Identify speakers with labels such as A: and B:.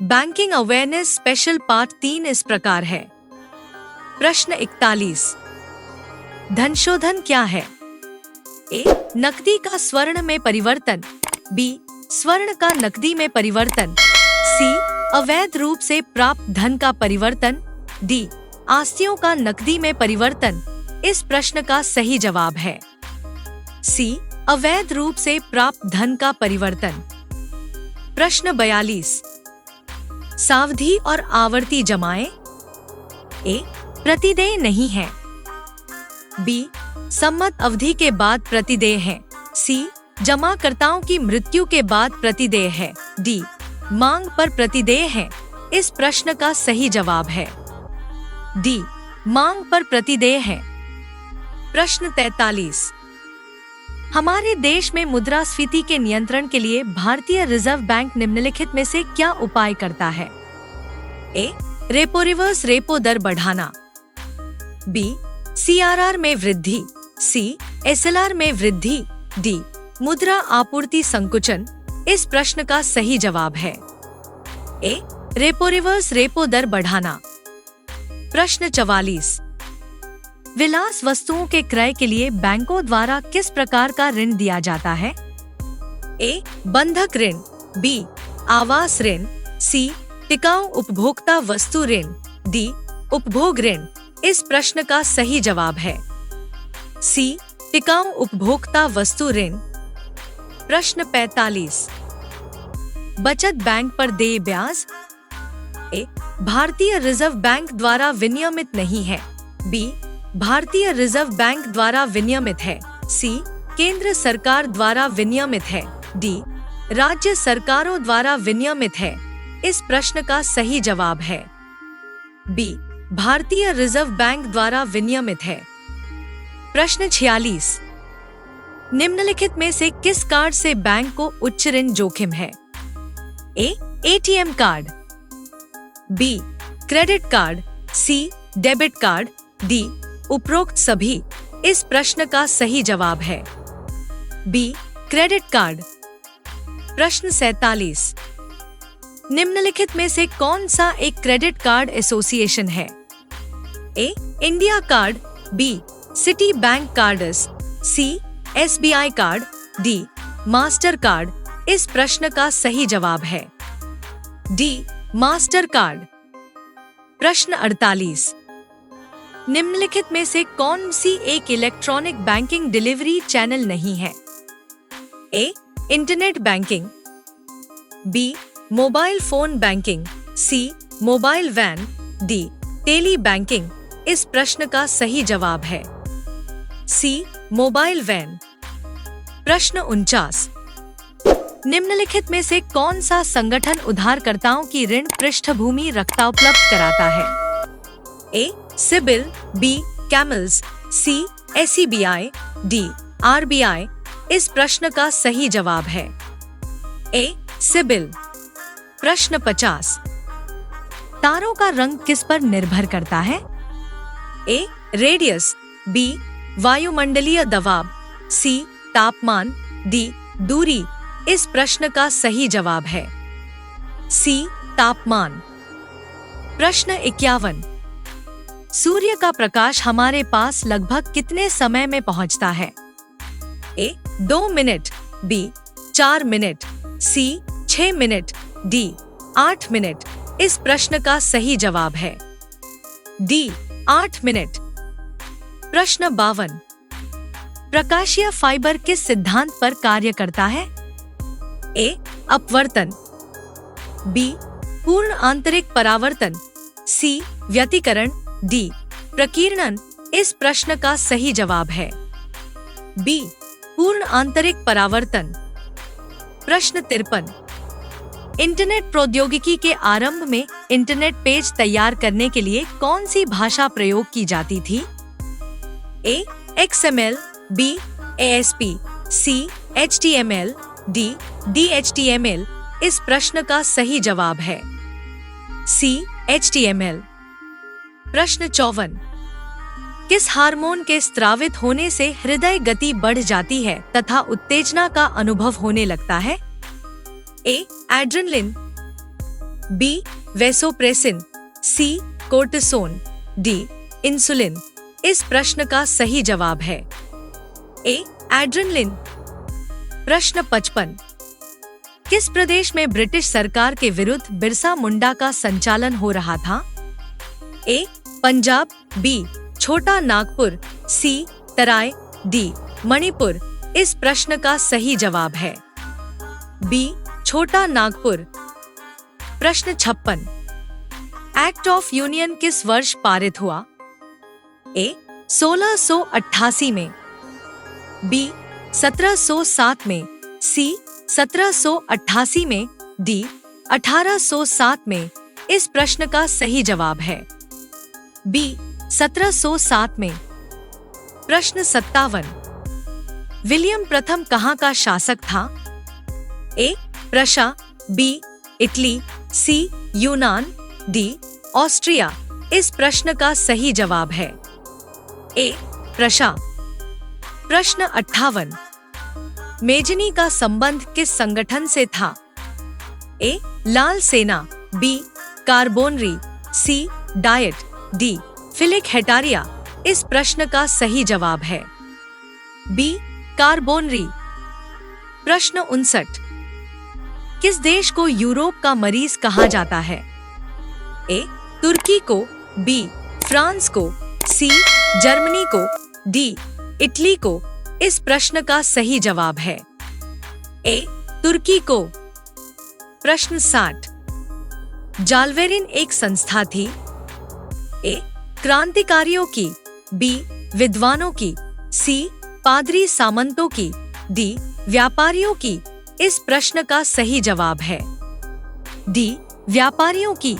A: Banking awareness special part 3 इस प्रकार है। प्रश्न 41, धनशोधन क्या है? ए. नकदी का स्वर्ण में परिवर्तन। बी. स्वर्ण का नकदी में परिवर्तन। सी. अवैध रूप से प्राप्त धन का परिवर्तन। डी. आस्तियों का नकदी में परिवर्तन। इस प्रश्न का सही जवाब है सी. अवैध रूप से प्राप्त धन का परिवर्तन। प्रश्न 42, सावधि और आवर्ती जमाएं। ए. प्रतिदेय नहीं है। बी. सम्मत अवधि के बाद प्रतिदेय है। सी. जमाकर्ताओं की मृत्यु के बाद प्रतिदेय है। डी. मांग पर प्रतिदेय है। इस प्रश्न का सही जवाब है डी. मांग पर प्रतिदेय है। प्रश्न 43, हमारे देश में मुद्रास्फीति के नियंत्रण के लिए भारतीय रिजर्व बैंक निम्नलिखित में से क्या उपाय करता है? ए. रेपो रिवर्स रेपो दर बढ़ाना। बी. CRR में वृद्धि। सी. SLR में वृद्धि। डी. मुद्रा आपूर्ति संकुचन। इस प्रश्न का सही जवाब है ए. रेपो रिवर्स रेपो दर बढ़ाना। प्रश्न 44, विलास वस्तुओं के क्रय के लिए बैंकों द्वारा किस प्रकार का ऋण दिया जाता है? ए. बंधक ऋण। बी. आवास ऋण। सी. टिकाऊ उपभोक्ता वस्तु ऋण। डी. उपभोग ऋण। इस प्रश्न का सही जवाब है सी. टिकाऊ उपभोक्ता वस्तु ऋण। प्रश्न 45, बचत बैंक पर देय ब्याज। ए. भारतीय रिजर्व बैंक द्वारा विनियमित नहीं है। बी. भारतीय रिजर्व बैंक द्वारा विनियमित है। सी. केंद्र सरकार द्वारा विनियमित है। डी. राज्य सरकारों द्वारा विनियमित है। इस प्रश्न का सही जवाब है बी. भारतीय रिजर्व बैंक द्वारा विनियमित है। प्रश्न 46, निम्नलिखित में से किस कार्ड से बैंक को उच्च ऋण जोखिम है? A. ATM card. B. Credit card. C. Debit card. D. उपरोक्त सभी। इस प्रश्न का सही जवाब है बी. Credit card. प्रश्न 47, निम्नलिखित में से कौन सा एक क्रेडिट कार्ड एसोसिएशन है? A. India card. B. Citibank cards. C. SBI card. D. Mastercard. इस प्रश्न का सही जवाब है डी. Master card. प्रश्न 48, निम्नलिखित में से कौन सी एक इलेक्ट्रॉनिक बैंकिंग डिलीवरी चैनल नहीं है? A. Internet banking. B. Mobile phone banking. C. Mobile van. D. Tele banking. इस प्रश्न का सही जवाब है सी. Mobile van. प्रश्न 49, निम्नलिखित में से कौन सा संगठन उधारकर्ताओं की ऋण पृष्ठभूमि रखता उपलब्ध कराता है? ए. सिबिल। बी. कैमल्स। सी. SEBI। डी. RBI। इस प्रश्न का सही जवाब है ए. सिबिल। प्रश्न 50, तारों का रंग किस पर निर्भर करता है? ए. रेडियस। बी. वायुमंडलीय दबाव। सी. तापमान। डी. दूरी। इस प्रश्न का सही जवाब है सी. तापमान। प्रश्न 51, सूर्य का प्रकाश हमारे पास लगभग कितने समय में पहुंचता है? ए. 2 मिनट। बी. 4 मिनट। सी. 6 मिनट। डी. 8 मिनट। इस प्रश्न का सही जवाब है डी. 8 मिनट। प्रश्न 52, प्रकाशीय फाइबर किस सिद्धांत पर कार्य करता है? ए. अपवर्तन। बी. पूर्ण आंतरिक परावर्तन। सी. व्यतिकरण। डी. प्रकीर्णन। इस प्रश्न का सही जवाब है बी. पूर्ण आंतरिक परावर्तन। प्रश्न 53, इंटरनेट प्रौद्योगिकी के आरंभ में इंटरनेट पेज तैयार करने के लिए कौन सी भाषा प्रयोग की जाती थी? ए. XML। बी. ASP। सी. HTML। डी. DHTML। इस प्रश्न का सही जवाब है सी. HTML। प्रश्न 54, किस हार्मोन के स्रावित होने से हृदय गति बढ़ जाती है तथा उत्तेजना का अनुभव होने लगता है? ए. एड्रेनलिन। बी वेसोप्रेसिन, सी कोर्टिसोन, डी इंसुलिन। इस प्रश्न का सही जवाब है ए एड्रेनलिन। प्रश्न 55। किस प्रदेश में ब्रिटिश सरकार के विरुद्ध बिरसा मुंडा का संचालन हो रहा था? ए पंजाब, बी छोटा नागपुर, सी तराई, डी मणिपुर। इस प्रश्न का सही जवाब है बी छोटा नागपुर। प्रश्न 56। एक्ट ऑफ यूनियन किस वर्ष पारित हुआ? ए 1688 में, बी 1707 में, सी 1788 में, डी 1807 में। इस प्रश्न का सही जवाब है बी 1707 में। प्रश्न 57। विलियम प्रथम कहाँ का शासक था? ए प्रशा, बी इटली, सी यूनान, डी ऑस्ट्रिया। इस प्रश्न का सही जवाब है ए प्रशा। प्रश्न 58। मेजनी का संबंध किस संगठन से था? ए लाल सेना, बी कार्बोनरी, सी डाइट, डी फिलिक हेटारिया। इस प्रश्न का सही जवाब है बी कार्बोनरी। प्रश्न 59। किस देश को यूरोप का मरीज कहा जाता है? ए तुर्की को, बी फ्रांस को, सी जर्मनी को, डी इटली को। इस प्रश्न का सही जवाब है ए तुर्की को। प्रश्न 60। जालवेरिन एक संस्था थी? ए क्रांतिकारियों की, बी विद्वानों की, सी पादरी सामंतों की, डी व्यापारियों की। इस प्रश्न का सही जवाब है डी व्यापारियों की।